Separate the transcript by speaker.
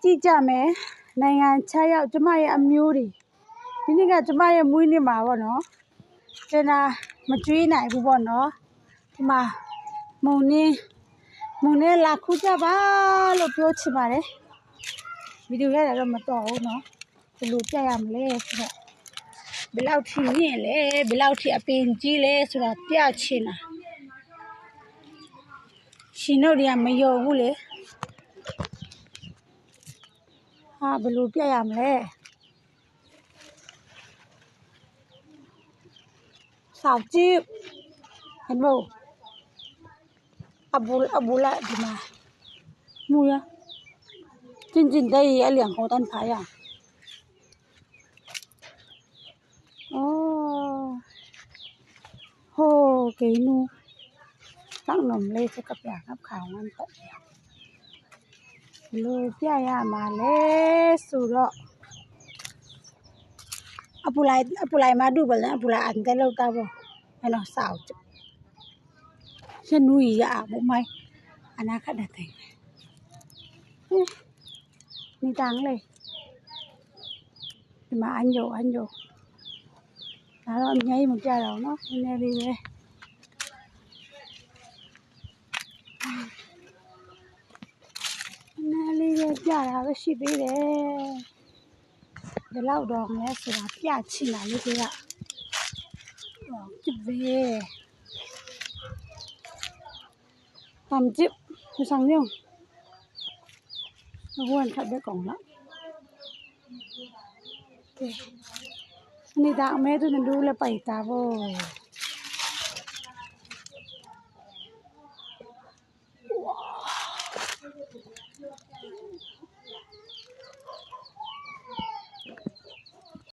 Speaker 1: ကြည့်ကြမယ်နိုင်ငံခြားရောက်ကျမရဲ့အမျိုးတွေဒီနေ့ကကျမရဲ့မွေးနေ့မှာပေါ့နော်ကျန်တာမကျွေးနိုင်ဘူးပေါ့နော်ဒီမှာမုံနေလာခုကြပါလို့ပြောချင်ပါတယ်ဗီဒီယိုရတာတော့မတော်ဘူးနော်ဘယ်လိုပြရမလဲဆိုတော့ဘယ်လောက်ထိမြင့်လဲဘယ်လောက်ထိအပင်ကြီးလဲဆိုတာပြချင်တာရှင်တို့တွေကမယုံဘူးလေဟာဘယ်လိုပြရမလဲစောက်ကြည့်ဟန်မို့အဘူလာဒီမှာမူရကျင်းတဲ့ရအလျံဟောတန်ဖာရအော်ဟိုကေနူตั้งนมเลยจะกับอยากกับข่าวมันต่อเลยพี่ยามาเลยสุดอ่ะอปุไลมาดูบ่แล้วอปุไลอันแต่เราตาบ่ให้เราสาวจุฉันนุยอ่ะบ่ไหมอนาคตแต่นี่ตังเลยมาอันโยแล้วอันนี้มันจะเราเนาะนี่ดีเลยနားလေးပဲပြတာပဲရှိသေးတယ်ဒီလောက်တော့မဲဆိုတာပြချင်တာလေးတွေကကြည့်ပဲတမ်ကြည့်ဆောင်ညုံဝန်ထပ်တဲ့ကောင်လားကဲနေတာအမဲသူနလူလည်းပိုက်တာဗော